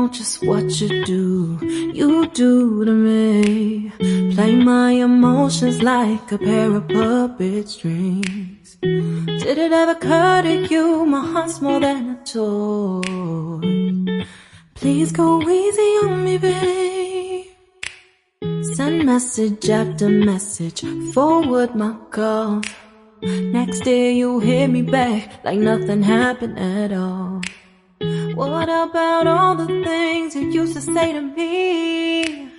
know just what you do to me. Play my emotions like a pair of puppet strings. Did it ever occur to you my heart's more than a toy? Please go easy on me, babe. Send message after message, forward my calls. Next day you hit me back like nothing happened at all. What about all the things you used to say to me?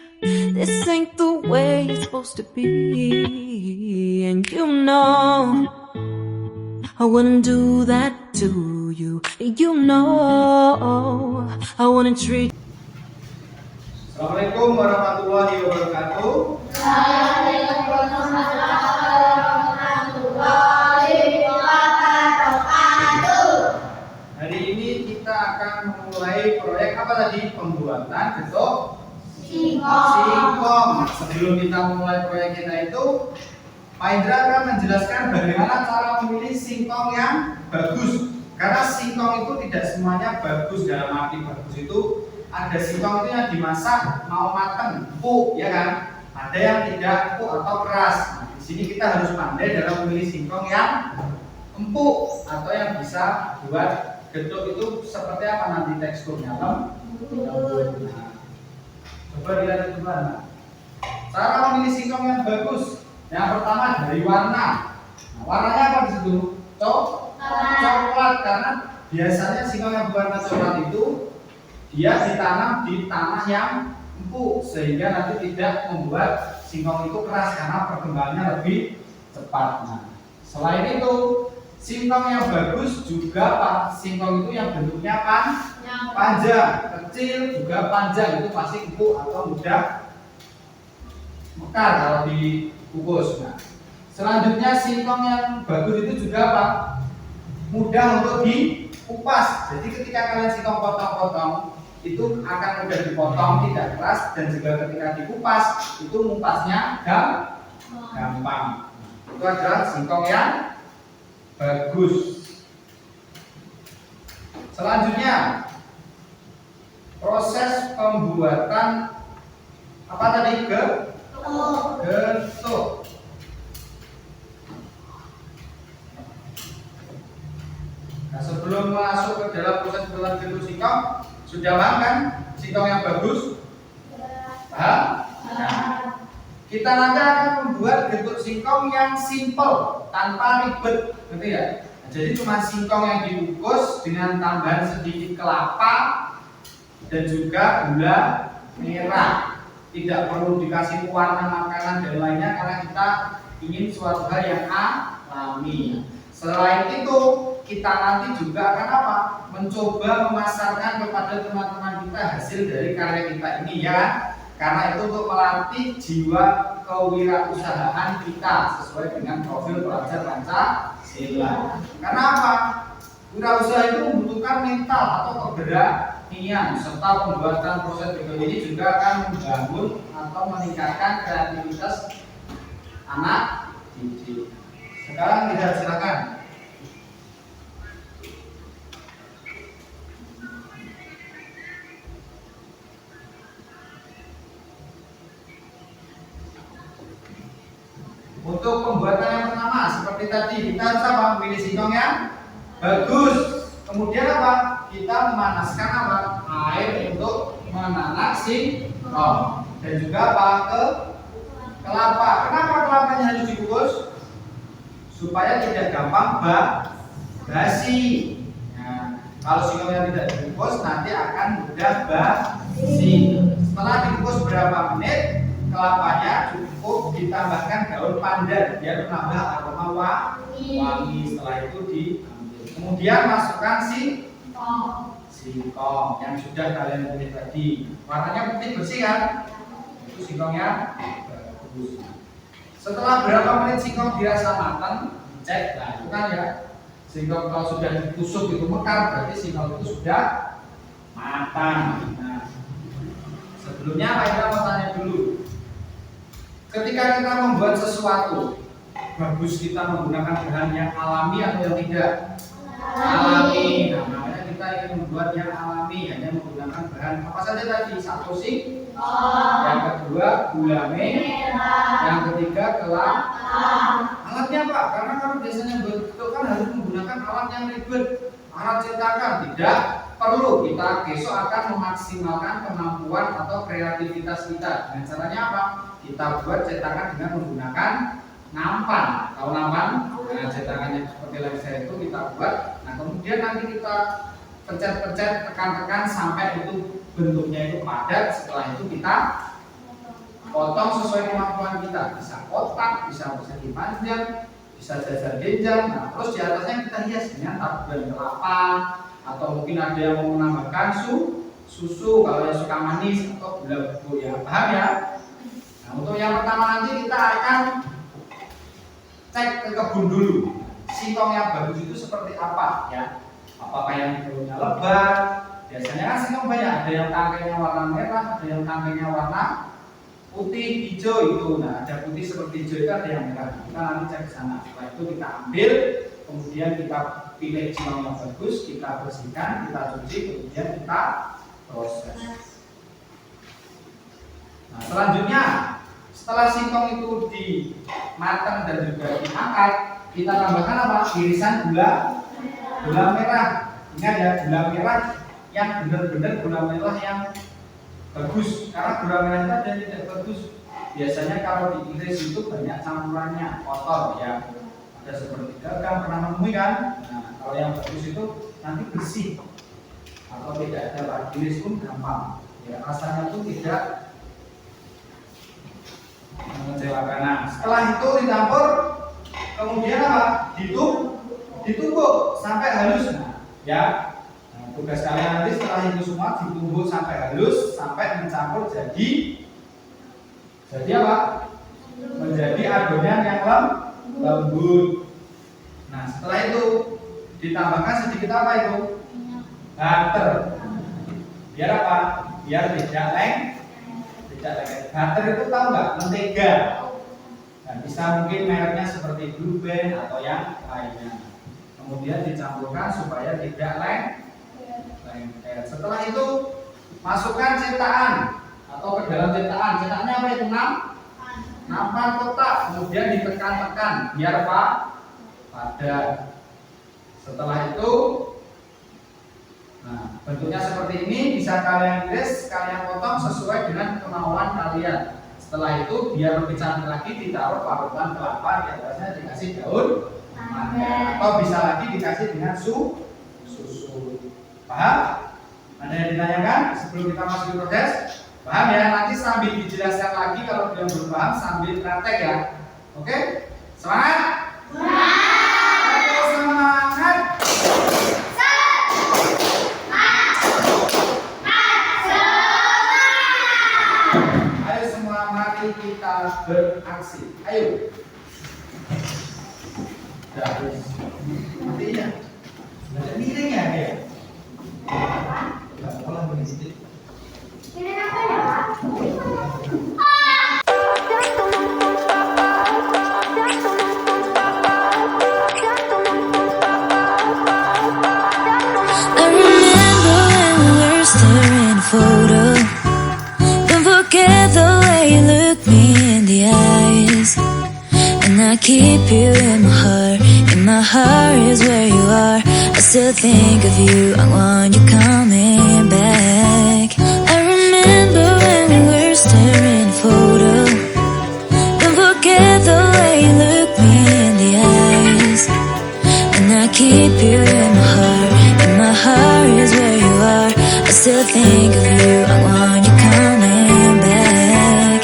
This ain't the way it's supposed to be. And you know I wouldn't do that to you. You know I wouldn't treat. Assalamualaikum warahmatullahi wabarakatuh. Hari ini kita akan memulai proyek apa tadi? Pembuatan bentuk singkong. Sebelum kita memulai proyek kita itu, Pak Indra akan menjelaskan bagaimana cara memilih singkong yang bagus. Karena singkong itu tidak semuanya bagus. Dalam arti bagus itu ada singkong itu yang dimasak mau mateng, empuk, ya kan? Ada yang tidak empuk atau keras. Nah, di sini kita harus pandai dalam memilih singkong yang empuk atau yang bisa buat getuk itu seperti apa nanti teksturnya, lembut. Nah, coba dilihat itu mana. Cara memilih singkong yang bagus. Yang pertama dari warna. Nah, warnanya apa di situ? Coklat, karena biasanya singkong yang berwarna coklat itu dia ditanam di tanah yang empuk sehingga nanti tidak membuat singkong itu keras karena perkembangannya lebih cepat. Nah, selain itu singkong yang bagus juga singkong itu yang bentuknya panjang, kecil juga panjang, itu pasti empuk atau mudah mekar kalau dikukus. Nah, selanjutnya singkong yang bagus itu juga mudah untuk dikupas. Jadi ketika kalian singkong potong-potong itu akan mudah dipotong, tidak keras, dan juga ketika dikupas itu ngupasnya gampang. Itu adalah singkong yang bagus. Selanjutnya proses pembuatan apa tadi? Getuk. Nah, sebelum masuk ke dalam proses pembuatan getuk singkong, sudah paham kan singkong yang bagus? Paham? Nah, kita nanti akan membuat getuk singkong yang simple, tanpa ribet, gitu ya. Nah, jadi cuma singkong yang dikukus dengan tambahan sedikit kelapa dan juga gula merah. Tidak perlu dikasih warna makanan dan lainnya karena kita ingin suatu hal yang alami. Selain itu, kita nanti juga akan mencoba memasarkan kepada teman-teman kita hasil dari karya kita ini, ya. Karena itu untuk melatih jiwa kewirausahaan kita sesuai dengan profil pelajar Pancasila. Karena apa? Wirausaha itu membutuhkan mental atau keberanian serta pembuatan proses getuk ini juga akan membangun atau meningkatkan kreativitas anak didik. Sekarang kita silakan. Untuk pembuatan yang pertama seperti tadi kita harus memilih singkong yang bagus. Kemudian kita memanaskan air untuk menanak singkong dan juga kelapa. Kenapa kelapanya harus dikukus? Supaya tidak gampang basi. Nah, kalau singkongnya tidak dikukus nanti akan mudah basi. Setelah dikukus berapa menit, kelapanya cukup ditambahkan daun pandan biar menambah aroma wangi. Setelah itu diambil. Kemudian masukkan singkong yang sudah kalian pilih tadi. Warnanya putih bersih kan? Itu singkongnya bagus. Setelah berapa menit singkong dirasa matang, cek. Nah, itu kan ya. Singkong kalau sudah ditusuk itu mekar, berarti singkong itu sudah matang. Nah, sebelumnya kita mau tanya dulu. Ketika kita membuat sesuatu, bagus kita menggunakan bahan yang alami atau yang tidak alami. Nah, makanya kita ingin membuat yang alami, hanya menggunakan bahan apa saja tadi? Satu singkong, yang kedua gula merah, yang ketiga kelapa. Alatnya apa? Karena kalau biasanya bentuk kan harus menggunakan alat yang ribet, alat cetakan. Tidak perlu, kita besok akan memaksimalkan kemampuan atau kreativitas kita. Dengan caranya apa? Kita buat cetakan dengan menggunakan nampan. Tahu nampan? Nah, cetakannya seperti laser itu kita buat. Nah, kemudian nanti kita pencet-pencet, tekan-tekan sampai itu bentuknya itu padat. Setelah itu kita potong sesuai kemampuan kita. Bisa kotak, bisa persegi panjang, bisa jajar-jajar. Nah, terus di atasnya kita hias dengan taburan kelapa, atau mungkin ada yang mau menambahkan susu kalau yang suka manis, atau gula bubuk ya. Paham ya? Nah, untuk yang pertama nanti kita akan cek ke kebun dulu. Singkong yang bagus itu seperti apa ya? Apakah yang daunnya lebar? Biasanya kan singkong banyak, ada yang tangkainya warna merah, ada yang tangkainya warna putih, hijau itu. Nah, ada putih seperti hijau itu, ada yang merah. Kita nanti cek ke sana. Setelah itu kita ambil, kemudian kita pilih singkong yang bagus, kita bersihkan, kita cuci, kemudian kita proses. Nah, selanjutnya setelah singkong itu dimatang dan juga diangkat, kita tambahkan apa? Irisan gula merah. Ingat ya, gula merah yang benar-benar gula merah yang bagus. Karena gula merah itu ada yang tidak bagus. Biasanya kalau diiris itu banyak campurannya, kotor ya. Ada seperti gagang, pernah menemui kan? Nah, kalau yang bagus itu nanti bersih atau tidak ada lagi, iris pun gampang. Ya, rasanya pun tidak mengecewakan. Nah, setelah itu dicampur, kemudian apa? Ditumbuk sampai halus. Nah, ya. Nah, tugas kalian nanti setelah itu semua ditumbuk sampai halus, sampai mencampur jadi apa? Menjadi adonan yang lembut. Nah, setelah itu ditambahkan sedikit apa itu? Butter. Biar apa? Biar tidak lengket. Butter itu tahu nggak? Mentega. Nah, bisa mungkin mereknya seperti Blue Band atau yang lainnya. Kemudian dicampurkan supaya tidak lengket. Setelah itu masukkan cetakan atau ke dalam cetakan. Cetakannya apa itu? Nampan kotak. Kemudian ditekan-tekan biar apa? Padat. Setelah itu, nah, bentuknya seperti ini, bisa kalian iris, kalian potong sesuai dengan kemauan kalian. Setelah itu biar lebih cantik lagi ditaruh parutan kelapa, di atasnya dikasih daun mangga, atau bisa lagi dikasih dengan susu. Paham? Ada yang ditanyakan sebelum kita masuk ke proses? Paham ya? Nanti sambil dijelaskan lagi kalau belum paham sambil praktek ya. Oke? Semangat? Semangat! Ayo semua, mari kita beraksi. Ayo. Terus. Artinya, ada miring ya dia. Olah begitu. Ini apa ya, Pak? Photo. Don't forget the way you look me in the eyes. And I keep you in my heart. In my heart is where you are. I still think of you. I want you coming back. I remember when we were staring photo. Don't forget the way you look me in the eyes. And I keep you in my heart. In my heart is where you are. I still think of you, I want you coming back.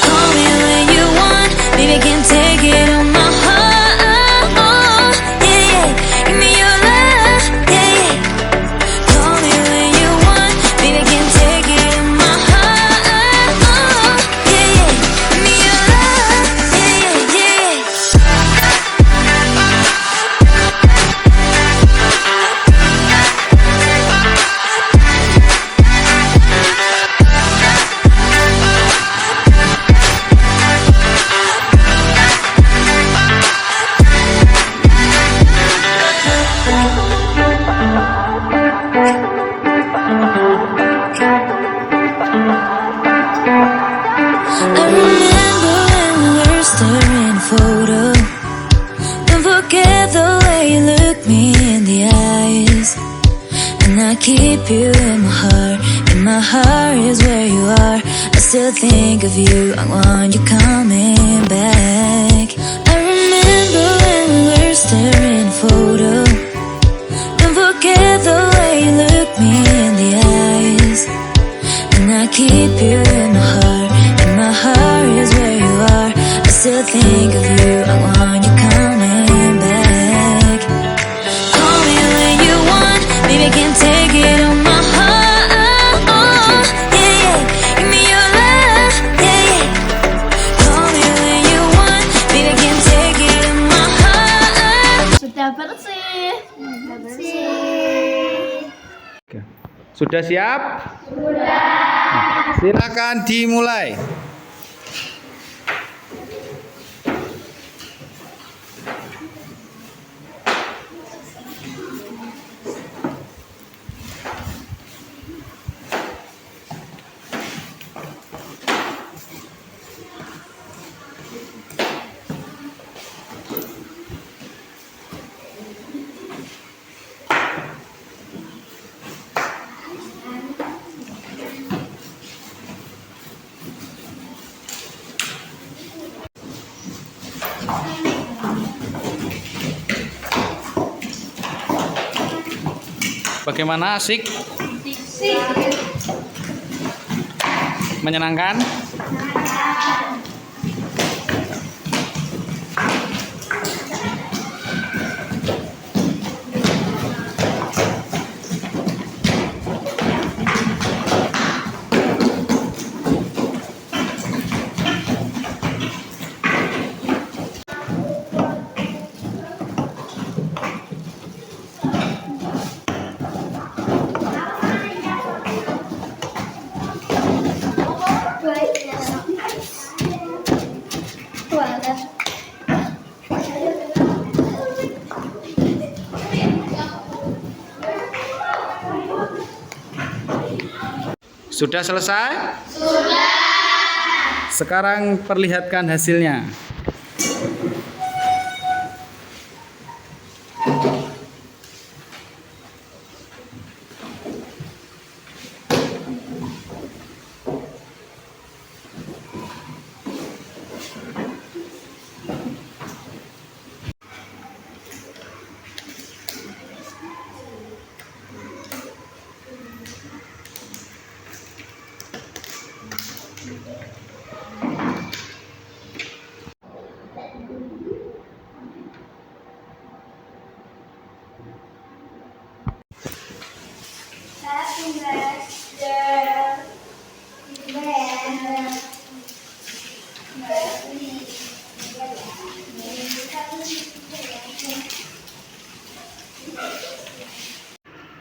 Call me when you want, baby, can take it on my heart. Yeah, yeah, give me your love, yeah, yeah. Call me when you want, baby, can take it on my heart. Yeah, yeah, give me your love, yeah, yeah, yeah. photo. Don't forget the way you look me in the eyes. And I keep you in my heart. In my heart is where you are. I still think of you. I want you coming back. I remember when we were staring at a photo. Don't forget the way you look me in the eyes. And I keep you in my heart. In my heart is where you are. I still think of you. I want you coming back. Call me when you want. Baby, I can't take it on my heart. Yeah, yeah. Give me your love. Yeah, yeah. Call me when you want. Baby, I can't take it on my heart. Sudah bersih. Sudah siap? Sudah. Silakan dimulai. Bagaimana, asik? Menyenangkan? Sudah selesai? Sudah. Sekarang perlihatkan hasilnya.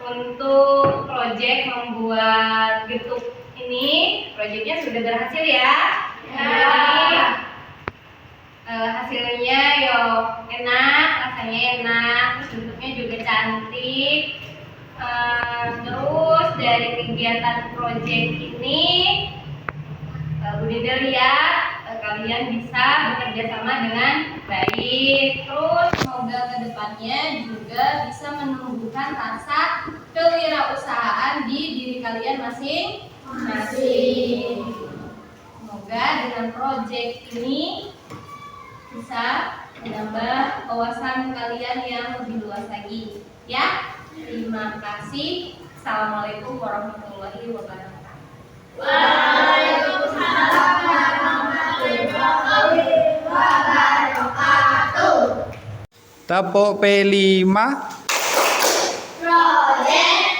Untuk proyek membuat getuk ini, proyeknya sudah berhasil ya? Ya. Hasilnya yo enak, rasanya enak, terus bentuknya juga cantik. Terus dari kegiatan proyek ini, Bu Dede lihat kalian bisa bekerja sama dengan baik. Terus semoga kedepannya juga bisa menumbuhkan rasa kewirausahaan di diri kalian masing-masing. Semoga dengan proyek ini bisa menambah wawasan kalian yang lebih luas lagi. Ya, terima kasih. Assalamualaikum warahmatullahi wabarakatuh. Waalaikumsalam warahmatullahi wabarakatuh. Tepuk P5. Proyek